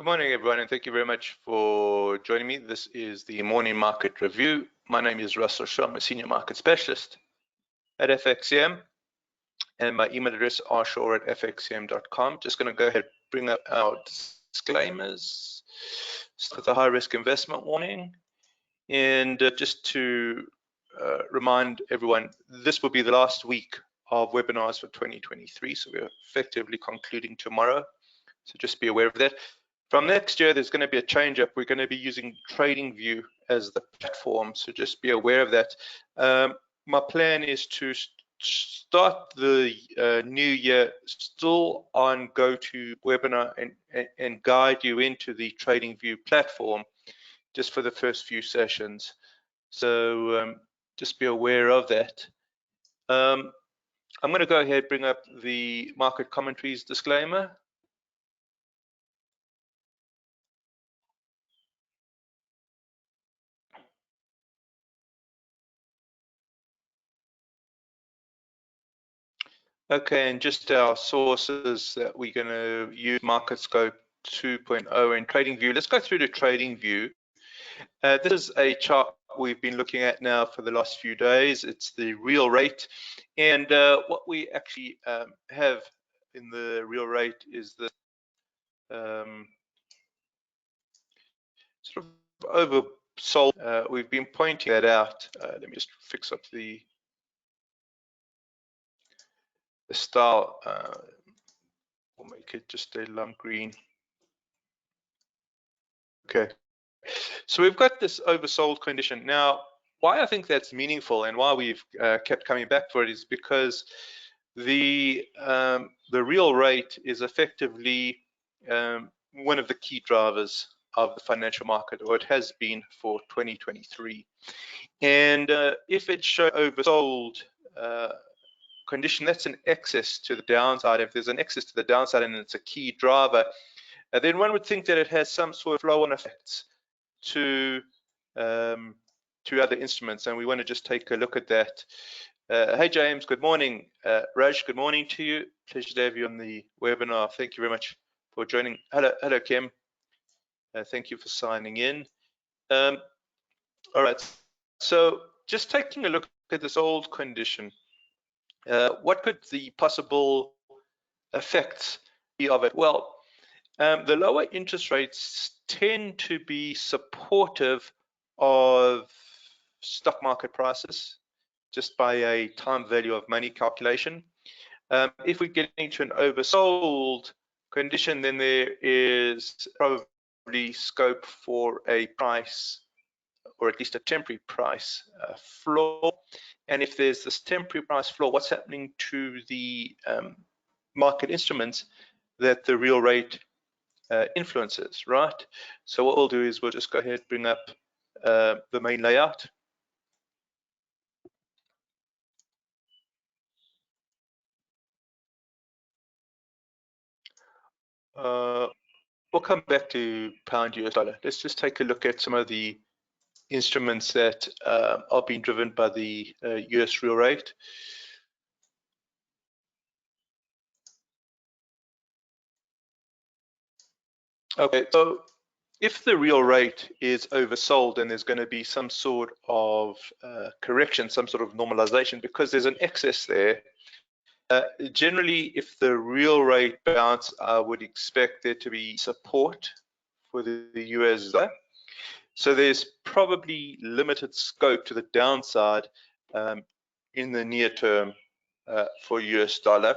Good morning, everyone, and thank you very much for joining me. This is the morning market review. My name is Russell Shaw. I'm a senior market specialist at FXCM, and my email address rshaw@fxcm.com. Just going to go ahead and bring up our disclaimers. Start with a high-risk investment warning, and just to remind everyone, this will be the last week of webinars for 2023, so we're effectively concluding tomorrow. So just be aware of that. From next year, there's going to be a change up. We're going to be using TradingView as the platform, so just be aware of that. My plan is to start the new year still on GoToWebinar and guide you into the TradingView platform just for the first few sessions. So just be aware of that. I'm going to go ahead and bring up the market commentaries disclaimer. Okay, and just our sources that we're going to use: MarketScope 2.0 and TradingView. Let's go through to TradingView. This is a chart we've been looking at now for the last few days. It's the real rate, and what we actually have in the real rate is the sort of oversold. We've been pointing that out. Let me just fix up the style. We'll make it just a lime green. Okay, so we've got this oversold condition. Now, why I think that's meaningful and why we've kept coming back for it is because the real rate is effectively one of the key drivers of the financial market, or it has been for 2023. And if it shows oversold condition, that's an excess to the downside. If there's an excess to the downside and it's a key driver, then one would think that it has some sort of flow-on effects to other instruments, and we want to just take a look at that. Hey James, good morning. Raj, good morning to you. Pleasure to have you on the webinar. Thank you very much for joining. Hello Kim. Thank you for signing in. All right, so just taking a look at this old condition, what could the possible effects be of it? Well, the lower interest rates tend to be supportive of stock market prices just by a time value of money calculation. If we get into an oversold condition, then there is probably scope for a price, or at least a temporary price floor. And if there's this temporary price floor, what's happening to the market instruments that the real rate influences, right? So what we'll do is we'll just go ahead and bring up the main layout. We'll come back to pound US dollar. Let's just take a look at some of the instruments that are being driven by the US real rate. Okay, so if the real rate is oversold, then there's going to be some sort of correction, some sort of normalization, because there's an excess there. Generally, if the real rate bounce, I would expect there to be support for the US dollar. So there's probably limited scope to the downside in the near term for US dollar.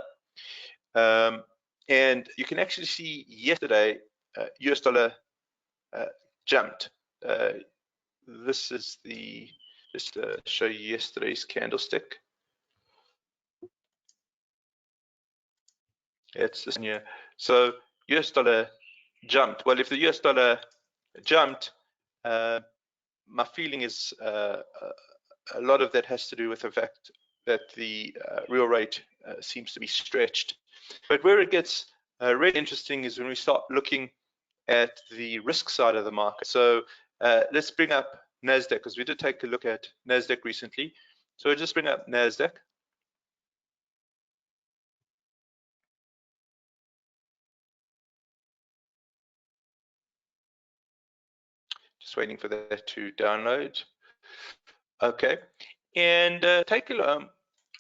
And you can actually see yesterday, US dollar jumped. This is the, just to show you yesterday's candlestick. It's this one here. So US dollar jumped. Well, if the US dollar jumped, my feeling is a lot of that has to do with the fact that the real rate seems to be stretched. But where it gets really interesting is when we start looking at the risk side of the market. So let's bring up NASDAQ, because we did take a look at NASDAQ recently. So we'll just bring up NASDAQ. Just waiting for that to download. Okay, and take a look.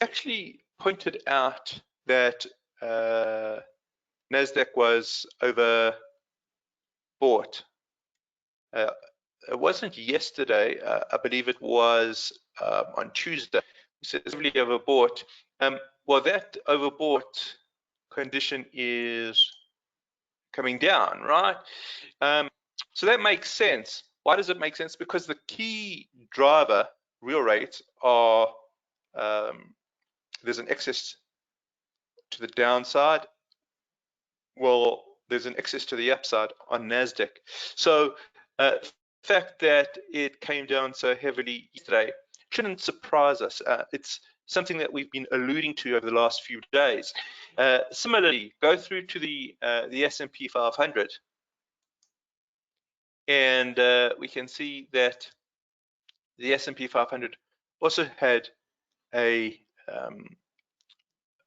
Actually pointed out that Nasdaq was overbought. It wasn't yesterday. I believe it was on Tuesday. It says heavily overbought. Well, that overbought condition is coming down, right? So that makes sense. Why does it make sense? Because the key driver, real rates, are there's an excess to the downside. Well, there's an excess to the upside on Nasdaq. So the fact that it came down so heavily yesterday shouldn't surprise us. It's something that we've been alluding to over the last few days. Similarly, go through to the S&P 500, and we can see that the S&P 500 also had a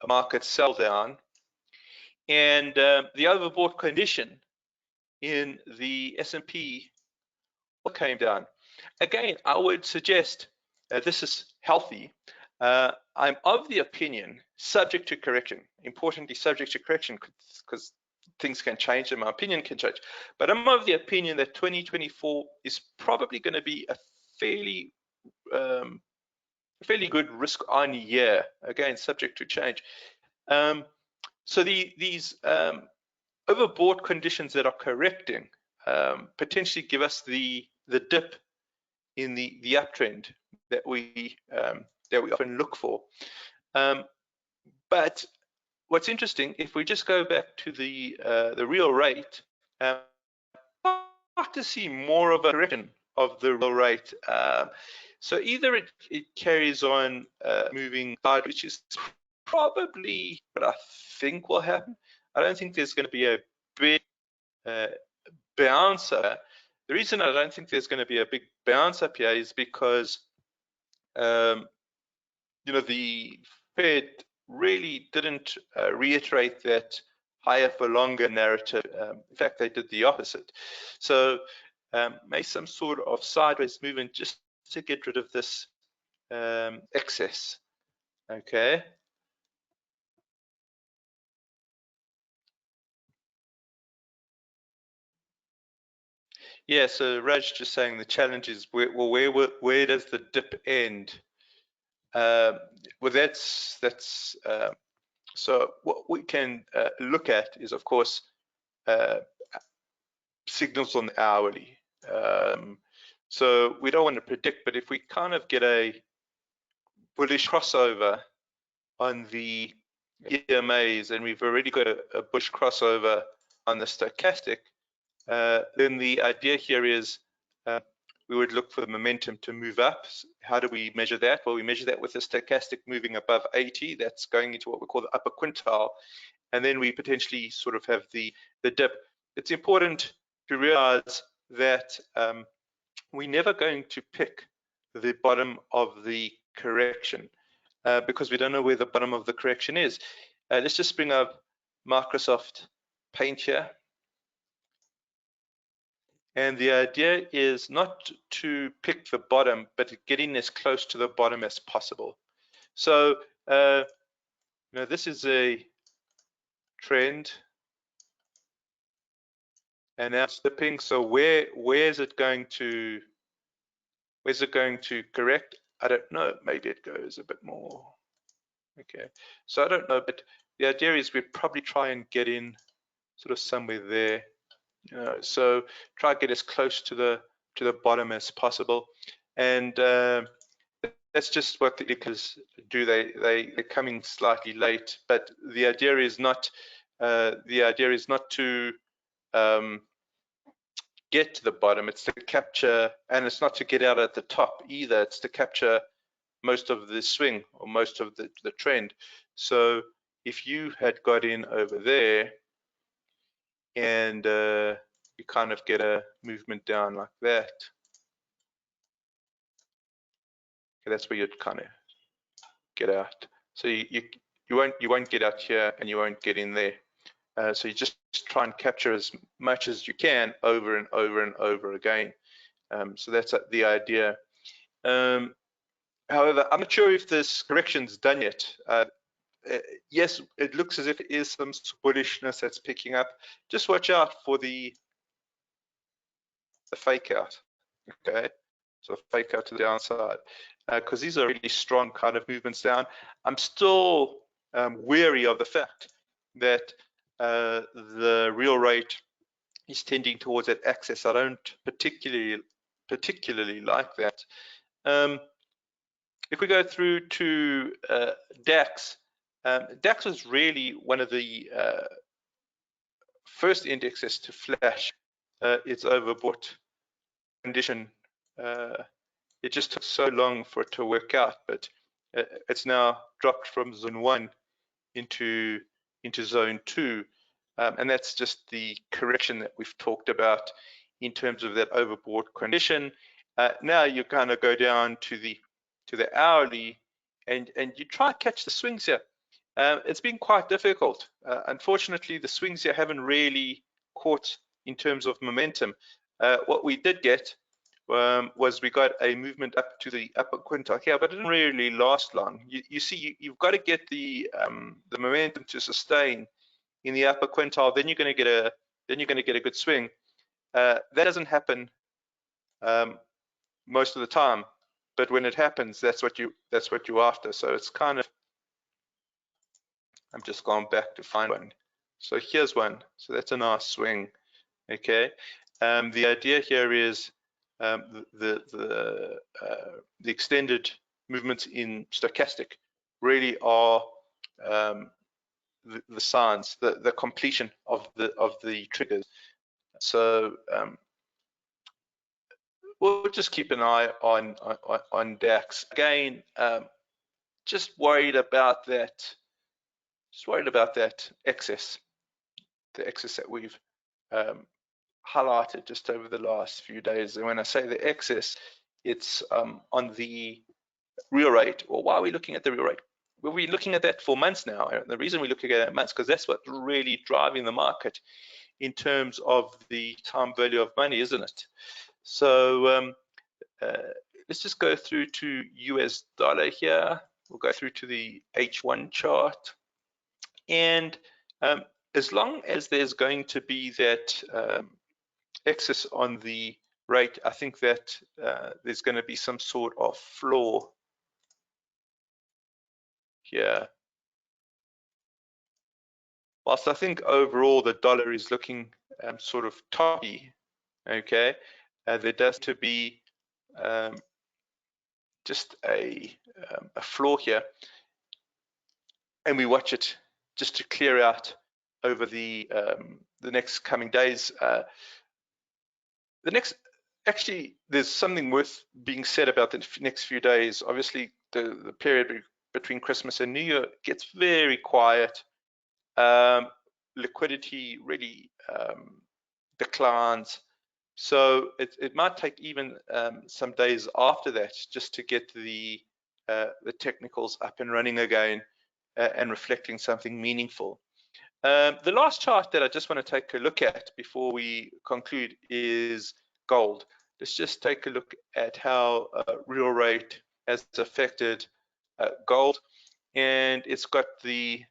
market sell down, and the overbought condition in the S&P came down. Again, I would suggest this is healthy. I'm of the opinion, subject to correction, importantly subject to correction, because things can change and my opinion can change, but I'm of the opinion that 2024 is probably going to be a fairly good risk on year, again subject to change. So these overbought conditions that are correcting potentially give us the dip in the uptrend that we often look for. But what's interesting, if we just go back to the real rate, start to see more of a correction of the real rate. So either it carries on moving sideways, which is probably what I think will happen. I don't think there's going to be a big bounce up. The reason I don't think there's going to be a big bounce up here is because the Fed really didn't reiterate that higher for longer narrative. In fact, they did the opposite. So make some sort of sideways movement just to get rid of this excess. Okay. Yeah, so Raj just saying the challenge is where does the dip end? Well, that's so what we can look at is, of course, signals on the hourly. So we don't want to predict, but if we kind of get a bullish crossover on the EMAs, and we've already got a bullish crossover on the stochastic, then the idea here is we would look for the momentum to move up. How do we measure that? Well, we measure that with the stochastic moving above 80. That's going into what we call the upper quintile. And then we potentially sort of have the dip. It's important to realize that we're never going to pick the bottom of the correction because we don't know where the bottom of the correction is. Let's just bring up Microsoft Paint here. And the idea is not to pick the bottom, but getting as close to the bottom as possible. So, this is a trend, and now it's dipping. So where's it going to correct? I don't know. Maybe it goes a bit more. Okay. So I don't know, but the idea is we probably try and get in sort of somewhere there. So try to get as close to the bottom as possible, and that's just what the indicators do. They're coming slightly late, but the idea is not to get to the bottom. It's to capture, and it's not to get out at the top either. It's to capture most of the swing or most of the trend. So if you had got in over there, and you kind of get a movement down like that. Okay, that's where you'd kind of get out. So you won't get out here, and you won't get in there. So you just try and capture as much as you can over and over and over again. So that's the idea. However, I'm not sure if this correction's done yet. Yes, it looks as if it is some bullishness that's picking up. Just watch out for the fake out. Okay, so fake out to the downside, because these are really strong kind of movements down. I'm still wary of the fact that the real rate is tending towards that access. I don't particularly like that. If we go through to DAX, DAX was really one of the first indexes to flash its overbought condition. It just took so long for it to work out, but it's now dropped from zone 1 into zone 2, and that's just the correction that we've talked about in terms of that overbought condition. Now you kind of go down to the hourly, and you try to catch the swings here. It's been quite difficult. Unfortunately, the swings here haven't really caught in terms of momentum. What we did get was we got a movement up to the upper quintile here, but it didn't really last long. You see, you've got to get the momentum to sustain in the upper quintile. Then you're going to get a good swing. That doesn't happen most of the time, but when it happens, that's what you're after. So it's kind of, I'm just going back to find one. So here's one. So that's a nice swing. Okay. The idea here is the extended movements in stochastic really are the signs, the completion of the triggers. So we'll just keep an eye on DAX. Again, just worried about that. Just worried about that excess, the excess that we've highlighted just over the last few days. And when I say the excess, it's on the real rate. Or why are we looking at the real rate? Well, we're looking at that for months now. And the reason we're looking at it months, because that's what's really driving the market in terms of the time value of money, isn't it? So let's just go through to US dollar here. We'll go through to the H1 chart. And as long as there's going to be that excess on the rate, I think that there's going to be some sort of floor here. Whilst I think overall the dollar is looking sort of toppy, okay, there does to be just a floor here, and we watch it just to clear out over the next coming days. Actually, there's something worth being said about the next few days. Obviously, the period between Christmas and New Year gets very quiet. Liquidity really declines. So it might take even some days after that just to get the technicals up and running again and reflecting something meaningful. The last chart that I just want to take a look at before we conclude is gold. Let's just take a look at how real rate has affected gold, and it's got the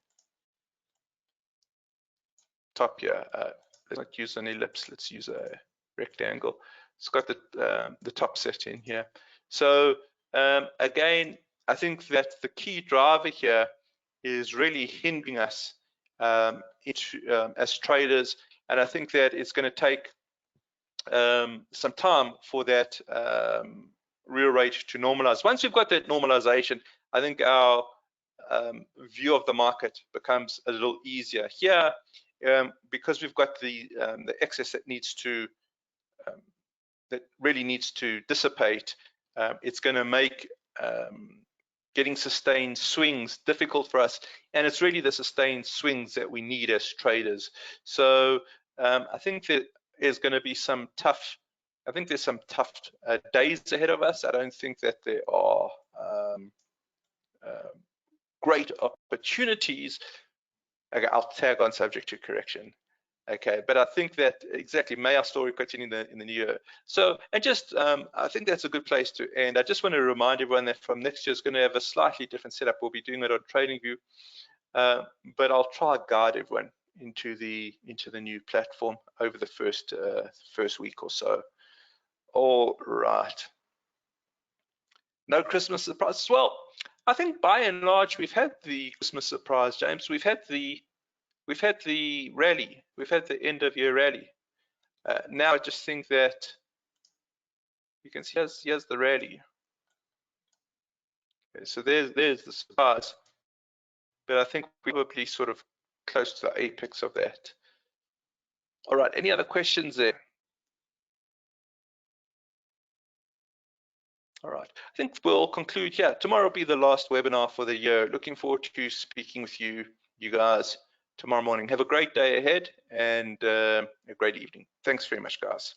top here. Let's not use an ellipse, let's use a rectangle. It's got the top set in here. So again, I think that the key driver here is really hindering us as traders, and I think that it's going to take some time for that real rate to normalize. Once we've got that normalization, I think our view of the market becomes a little easier here, because we've got the excess that needs to that really needs to dissipate. It's going to make getting sustained swings difficult for us, and it's really the sustained swings that we need as traders. So I think that there's going to be some tough, I think there's some tough days ahead of us. I don't think that there are great opportunities. Okay, I'll tag on subject to correction. Okay, but I think that exactly may our story continue in the new year. So, and just I think that's a good place to end. I just want to remind everyone that from next year is going to have a slightly different setup. We'll be doing it on TradingView, but I'll try to guide everyone into the new platform over the first week or so. All right. No Christmas surprises. Well, I think by and large we've had the Christmas surprise, James. We've had the rally. We've had the end of year rally. Now I just think that you can see here's the rally. Okay, so there's the surprise, but I think we're probably sort of close to the apex of that. All right, any other questions there? All right, I think we'll conclude here. Tomorrow will be the last webinar for the year. Looking forward to speaking with you guys tomorrow morning. Have a great day ahead and a great evening. Thanks very much, guys.